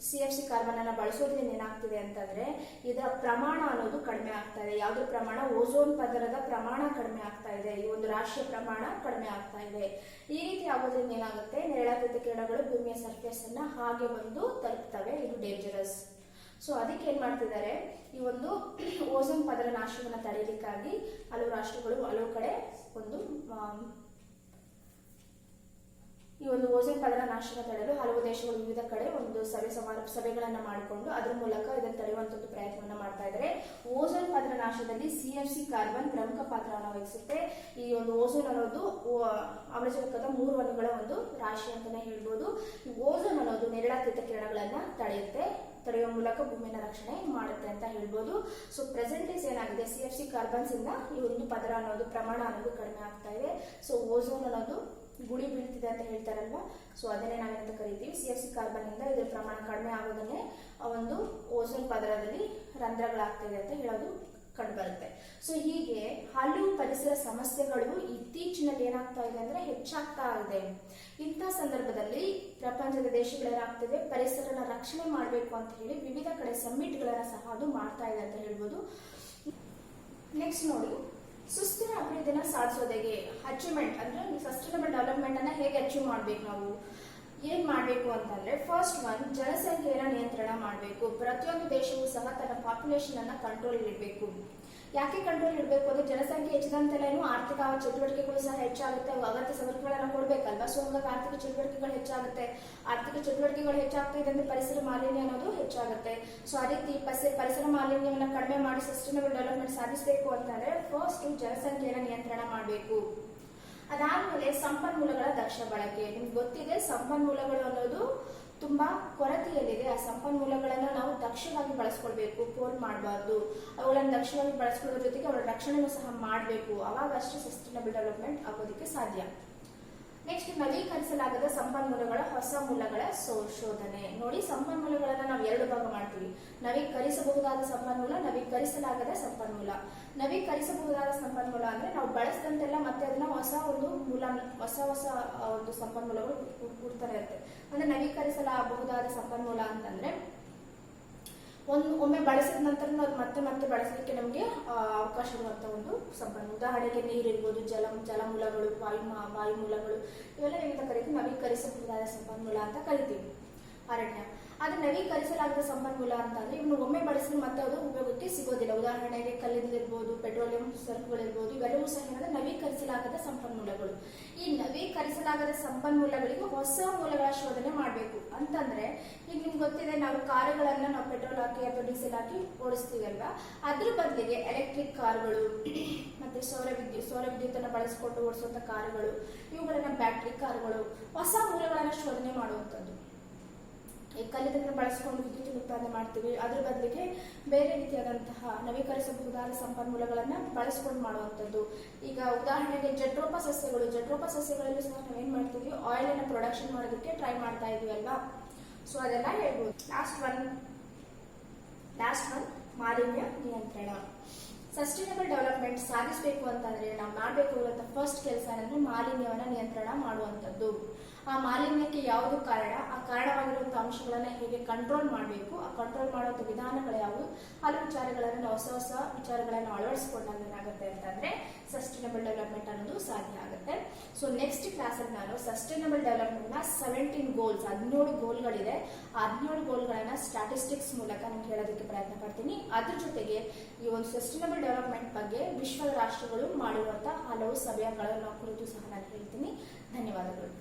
CFC ಕಾರ್ಬನ್ ಅನ್ನ ಬಳಸೋದ್ರಿಂದ ಏನಾಗ್ತಿದೆ ಅಂತಂದ್ರೆ ಇದರ ಪ್ರಮಾಣ ಅನ್ನೋದು ಕಡಿಮೆ ಆಗ್ತಾ ಇದೆ. ಯಾವ್ದ್ರ ಪ್ರಮಾಣ? ಓಝೋನ್ ಪದರದ ಪ್ರಮಾಣ ಕಡಿಮೆ ಆಗ್ತಾ ಇದೆ. ಈ ಒಂದು ರಾಶಿಯ ಪ್ರಮಾಣ ಕಡಿಮೆ ಆಗ್ತಾ ಇದೆ. ಈ ರೀತಿ ಆಗೋದ್ರಿಂದ ಏನಾಗುತ್ತೆ, ನೇರಳಾತೀತ ಕಿರಣಗಳು ಭೂಮಿಯ ಸರ್ಫೇಸ್ ಅನ್ನ ಹಾಗೆ ಬಂದು ತಲುಪ್ತವೆ. ಇದು ಡೇಂಜರಸ್. ಸೊ ಅದಕ್ಕೆ ಏನ್ ಮಾಡ್ತಿದ್ದಾರೆ, ಈ ಒಂದು ಓಝೋನ್ ಪದರ ನಾಶವನ್ನ ತಡೆಯಲಿಕ್ಕಾಗಿ ಹಲವು ರಾಷ್ಟ್ರಗಳು ಹಲವು ಕಡೆ ಈ ಒಂದು ಓಝೋನ್ ಪದರ ನಾಶನ ತಡೆಯಲು ಹಲವು ದೇಶಗಳು ವಿವಿಧ ಕಡೆ ಒಂದು ಸಭೆಗಳನ್ನ ಮಾಡಿಕೊಂಡು ಅದ್ರ ಮೂಲಕ ಇದನ್ನು ತಡೆಯುವಂತ ಪ್ರಯತ್ನವನ್ನ ಮಾಡ್ತಾ ಇದ್ದಾರೆ. ಓಝೋನ್ ಪದರ ನಾಶದಲ್ಲಿ CFC ಕಾರ್ಬನ್ ಪ್ರಮುಖ ಪಾತ್ರವನ್ನು ವಹಿಸುತ್ತೆ. ಈ ಒಂದು ಓಝೋನ್ ಅನ್ನೋದು ಆಮ್ಲಜನಕದ 3 ಅಣುಗಳ ಒಂದು ರಾಶಿ ಅಂತಾನೆ ಹೇಳ್ಬೋದು. ಈ ಓಝೋನ್ ಅನ್ನೋದು ನೇರಳಾತೀತ ಕಿರಣಗಳನ್ನ ತಡೆಯುವ ಮೂಲಕ ಭೂಮಿಯನ್ನ ರಕ್ಷಣೆ ಮಾಡುತ್ತೆ ಅಂತ ಹೇಳ್ಬೋದು. ಸೊ ಪ್ರೆಸೆಂಟ್ ಏನಾಗಿದೆ, CFC ಕಾರ್ಬನ್ಸ್ ಇಂದ ಈ ಒಂದು ಪದರ ಅನ್ನೋದು ಪ್ರಮಾಣ ಅನ್ನೋದು ಕಡಿಮೆ ಆಗ್ತಾ ಇದೆ. ಸೊ ಓಝೋನ್ ಅನ್ನೋದು ಗುಳಿ ಬೀಳ್ತಿದೆ ಅಂತ ಹೇಳ್ತಾರಲ್ವಾ, ಸೊ ಅದನ್ನೇ ನಾವೇನಂತ ಕರಿತೀವಿ CFC ಕಾರ್ಬನ್ ಇಂದ ಇದರ ಪ್ರಮಾಣ ಕಡಿಮೆ ಆಗೋದನ್ನೇ ಒಂದು ಓಝೋನ್ ಪದರದಲ್ಲಿ ರಂಧ್ರಗಳಾಗ್ತಿದೆ ಅಂತ ಹೇಳೋದು ಕಂಡುಬರುತ್ತೆ. ಸೊ ಹೀಗೆ ಹಲವು ಪರಿಸರ ಸಮಸ್ಯೆಗಳು ಇತ್ತೀಚಿನಲ್ಲಿ ಏನಾಗ್ತಾ ಇದೆ ಅಂದ್ರೆ ಹೆಚ್ಚಾಗ್ತಾ ಇದೆ. ಇಂಥ ಸಂದರ್ಭದಲ್ಲಿ ಪ್ರಪಂಚದ ದೇಶಗಳೇನಾಗ್ತಿವೆ, ಪರಿಸರನ ರಕ್ಷಣೆ ಮಾಡಬೇಕು ಅಂತ ಹೇಳಿ ವಿವಿಧ ಕಡೆ ಸಮ್ಮಿಟ್ಗಳನ್ನ ಸಹ ಅದು ಮಾಡ್ತಾ ಇದೆ ಅಂತ ಹೇಳ್ಬೋದು. ನೆಕ್ಸ್ಟ್ ನೋಡಿ, ಸುಸ್ಥಿರ ಅಭಿವೃದ್ಧಿನ ಸಾಧಿಸೋದಕ್ಕೆ ಅಚೀವ್ಮೆಂಟ್ ಅಂದ್ರೆ ಸಸ್ಟೈನಬಲ್ ಡೆವಲಪ್ಮೆಂಟ್ ಅನ್ನ ಹೇಗೆ ಅಚೀವ್ ಮಾಡ್ಬೇಕು, ನಾವು ಏನ್ ಮಾಡ್ಬೇಕು ಅಂತಂದ್ರೆ ಫಸ್ಟ್ ಒನ್ ಜನಸಂಖ್ಯೆಯನ್ನ ನಿಯಂತ್ರಣ ಮಾಡಬೇಕು. ಪ್ರತಿಯೊಂದು ದೇಶವೂ ಸಹ ತನ್ನ ಪಾಪ್ಯುಲೇಷನ್ ಅನ್ನ ಕಂಟ್ರೋಲ್ ಇಡಬೇಕು. ಯಾಕೆ ಕಂಟ್ರೋಲ್ ಇಡಬೇಕು ಅಂದ್ರೆ ಜನಸಂಖ್ಯೆ ಹೆಚ್ಚಿದಂತೆಲ್ಲೇನು ಆರ್ಥಿಕ ಚಟುವಟಿಕೆಗಳು ಸಹ ಹೆಚ್ಚಾಗುತ್ತೆ, ಅಗತ್ಯ ಸವಲತ್ತುಗಳನ್ನ ಕೊಡ್ಬೇಕಲ್ವಾ. ಸೊ ಹಂಗಾಗಿ ಆರ್ಥಿಕ ಚಟುವಟಿಕೆಗಳು ಹೆಚ್ಚಾಗುತ್ತೆ. ಆರ್ಥಿಕ ಚಟುವಟಿಕೆಗಳು ಹೆಚ್ಚಾಗ್ತಾ ಇದೆ ಅಂದ್ರೆ ಪರಿಸರ ಮಾಲಿನ್ಯ ಅನ್ನೋದು ಹೆಚ್ಚಾಗುತ್ತೆ. ಸೊ ಆ ರೀತಿ ಪರಿಸರ ಮಾಲಿನ್ಯವನ್ನ ಕಡಿಮೆ ಮಾಡಿ ಸಸ್ಟೈನಬಲ್ ಡೆವಲಪ್ಮೆಂಟ್ ಸಾಧಿಸಬೇಕು ಅಂತಂದ್ರೆ ಫಸ್ಟ್ ಜನಸಂಖ್ಯೆಯನ್ನ ನಿಯಂತ್ರಣ ಮಾಡಬೇಕು. ಅದಾದ್ಮೇಲೆ ಸಂಪನ್ಮೂಲಗಳ ದಕ್ಷ ಬಳಕೆ. ನಿಮ್ಗೆ ಗೊತ್ತಿದೆ ಸಂಪನ್ಮೂಲಗಳು ಅನ್ನೋದು ತುಂಬಾ ಕೊರತೆಯಲ್ಲಿದೆ. ಆ ಸಂಪನ್ಮೂಲಗಳನ್ನ ನಾವು ದಕ್ಷವಾಗಿ ಬಳಸ್ಕೊಳ್ಬೇಕು, ಪೋಲ್ ಮಾಡಬಾರ್ದು. ಅವುಗಳನ್ನು ದಕ್ಷವಾಗಿ ಬಳಸ್ಕೊಳ್ಳೋದ್ರ ಜೊತೆಗೆ ಅವರ ರಕ್ಷಣೆನೂ ಸಹ ಮಾಡಬೇಕು. ಅವಾಗ ಅಷ್ಟೇ ಸಸ್ಟೈನಬಲ್ ಡೆವಲಪ್ಮೆಂಟ್ ಆಗೋದಕ್ಕೆ ಸಾಧ್ಯ. ನೆಕ್ಸ್ಟ್ ನವೀಕರಿಸಲಾಗದ ಸಂಪನ್ಮೂಲಗಳ ಹೊಸ ಮೂಲಗಳ ಶೋಧನೆ. ನೋಡಿ, ಸಂಪನ್ಮೂಲಗಳನ್ನ ನಾವು ಎರಡು ಭಾಗ ಮಾಡ್ತೀವಿ. ನವೀಕರಿಸಬಹುದಾದ ಸಂಪನ್ಮೂಲ, ನವೀಕರಿಸಲಾಗದ ಸಂಪನ್ಮೂಲ. ನವೀಕರಿಸಬಹುದಾದ ಸಂಪನ್ಮೂಲ ಅಂದ್ರೆ ನಾವು ಬಳಸಿದಂತೆಲ್ಲ ಮತ್ತೆ ಅದನ್ನ ಹೊಸ ಒಂದು ಸಂಪನ್ಮೂಲಗಳು ಹುಡ್ತಾನೆ ಇರುತ್ತೆ. ಅಂದ್ರೆ ನವೀಕರಿಸಲಾಗಬಹುದಾದ ಸಂಪನ್ಮೂಲ ಅಂತಂದ್ರೆ ಒಮ್ಮೆ ಬಳಸಿದ ನಂತರ ಅದು ಮತ್ತೆ ಬಳಸಲಿಕ್ಕೆ ನಮಗೆ ಅವಕಾಶ ಇರುವಂತ ಒಂದು ಸಂಪನ್ಮೂಲ. ಉದಾಹರಣೆಗೆ ನೀರಿರ್ಬೋದು, ಜಲಮೂಲಗಳು, ವಾಯುಮೂಲಗಳು, ಇವೆಲ್ಲ ಏನಂತ ಕರಿತೀವಿ, ನವೀಕರಿಸಬಹುದಾದ ಸಂಪನ್ಮೂಲ ಅಂತ ಕರಿತೀವಿ. ಅರಣ್ಯ ಆದ್ರೆ ನವೀಕರಿಸಲಾಗದ ಸಂಪನ್ಮೂಲ ಅಂತಂದ್ರೆ ಇನ್ನು ಒಮ್ಮೆ ಬಳಸಿದ್ರೆ ಮತ್ತೆ ಅದು ಉಪಯೋಗಕ್ಕೆ ಸಿಗೋದಿಲ್ಲ. ಉದಾಹರಣೆಗೆ ಕಲ್ಲಿದ್ದಲಿರ್ಬೋದು, ಪೆಟ್ರೋಲಿಯಂ ಸರಕುಗಳಿರ್ಬೋದು, ಇವೆಲ್ಲವೂ ಸಹ ಏನಂದ್ರೆ ನವೀಕರಿಸಲಾಗದ ಸಂಪನ್ಮೂಲಗಳು. ಈ ನವೀಕರಿಸಲಾಗದ ಸಂಪನ್ಮೂಲಗಳಿಗೆ ಹೊಸ ಮೂಲಗಳ ಶೋಧನೆ ಮಾಡಬೇಕು. ಅಂತಂದ್ರೆ ಈಗ ನಿಮ್ಗೆ ಗೊತ್ತಿದೆ, ನಾವು ಕಾರುಗಳನ್ನ ನಾವು ಪೆಟ್ರೋಲ್ ಹಾಕಿ ಅಥವಾ ಡೀಸೆಲ್ ಹಾಕಿ ಓಡಿಸ್ತೀವಿ ಅಲ್ವಾ, ಅದ್ರ ಬದಲಿಗೆ ಎಲೆಕ್ಟ್ರಿಕ್ ಕಾರುಗಳು ಮತ್ತೆ ಸೌರ ವಿದ್ಯುತ್ ಅನ್ನ ಬಳಸಿಕೊಂಡು ಓಡಿಸುವಂತ ಕಾರುಗಳು, ಇವುಗಳನ್ನ ಬ್ಯಾಟ್ರಿ ಕಾರುಗಳು, ಹೊಸ ಮೂಲಗಳನ್ನ ಶೋಧನೆ ಮಾಡುವಂತದ್ದು. ಈ ಕಲ್ಲಿದ್ದಲನ್ನು ಬಳಸಿಕೊಂಡು ವಿದ್ಯುತ್ ಉತ್ಪಾದನೆ ಮಾಡ್ತೀವಿ, ಅದ್ರ ಬದಲಿಗೆ ಬೇರೆ ರೀತಿಯಾದಂತಹ ನವೀಕರಿಸಬಹುದಾದ ಸಂಪನ್ಮೂಲಗಳನ್ನ ಬಳಸಿಕೊಂಡು ಮಾಡುವಂಥದ್ದು. ಈಗ ಉದಾಹರಣೆಗೆ ಜಟ್ರೋಪ ಸಸ್ಯಗಳಲ್ಲೂ ಸಹ ನಾವೇನ್ ಮಾಡ್ತೀವಿ, ಆಯಿಲ್ ಅನ್ನ ಪ್ರೊಡಕ್ಷನ್ ಮಾಡೋದಕ್ಕೆ ಟ್ರೈ ಮಾಡ್ತಾ ಇದೀವಿ ಅಲ್ವಾ. ಸೊ ಅದೆಲ್ಲ ಹೇಳ್ಬೋದು. ಲಾಸ್ಟ್ ಒನ್ ಮಾಲಿನ್ಯ ನಿಯಂತ್ರಣ. ಸಸ್ಟೈನಬಲ್ ಡೆವಲಪ್ಮೆಂಟ್ ಸಾಧಿಸಬೇಕು ಅಂತಂದ್ರೆ ನಾವು ಮಾಡಬೇಕು ಇರುವಂತ ಫಸ್ಟ್ ಕೆಲಸ ಏನಂದ್ರೆ ಮಾಲಿನ್ಯವನ್ನ ನಿಯಂತ್ರಣ ಮಾಡುವಂಥದ್ದು. ಆ ಮಾಲಿನ್ಯಕ್ಕೆ ಯಾವುದು ಕಾರಣ, ಆ ಕಾರಣವಾಗಿರುವಂತಹ ಅಂಶಗಳನ್ನ ಹೇಗೆ ಕಂಟ್ರೋಲ್ ಮಾಡಬೇಕು, ಆ ಕಂಟ್ರೋಲ್ ಮಾಡುವಂತ ವಿಧಾನಗಳು ಯಾವುವು, ಹಲವು ವಿಚಾರಗಳನ್ನ ಹೊಸ ವಿಚಾರಗಳನ್ನ ಅಳವಡಿಸಿಕೊಂಡಾಗ ಏನಾಗುತ್ತೆ ಅಂತಂದ್ರೆ ಸಸ್ಟೈನಬಲ್ ಡೆವಲಪ್ಮೆಂಟ್ ಅನ್ನೋದು ಸಾಧ್ಯ ಆಗುತ್ತೆ. ಸೊ ನೆಕ್ಸ್ಟ್ ಕ್ಲಾಸ್ ಅಲ್ಲಿ ನಾನು ಸಸ್ಟೈನಬಲ್ ಡೆವಲಪ್ಮೆಂಟ್ ನ 17 ಗೋಲ್ಸ್, 17 ಗೋಲ್ಗಳಿದೆ. ಆ 17 ಗೋಲ್ಗಳನ್ನ ಸ್ಟಾಟಿಸ್ಟಿಕ್ಸ್ ಮೂಲಕ ನಿಮ್ಗೆ ಹೇಳೋದಕ್ಕೆ ಪ್ರಯತ್ನ ಪಡ್ತೀನಿ. ಅದ್ರ ಜೊತೆಗೆ ಈ ಒಂದು ಸಸ್ಟೈನಬಲ್ ಡೆವಲಪ್ಮೆಂಟ್ ಬಗ್ಗೆ ವಿಶ್ವದ ರಾಷ್ಟ್ರಗಳು ಮಾಡಿರುವಂತಹ ಹಲವು ಸಭೆಗಳನ್ನು ಕುರಿತು ಸಹ ನಾನು ಹೇಳ್ತೀನಿ. ಧನ್ಯವಾದಗಳು.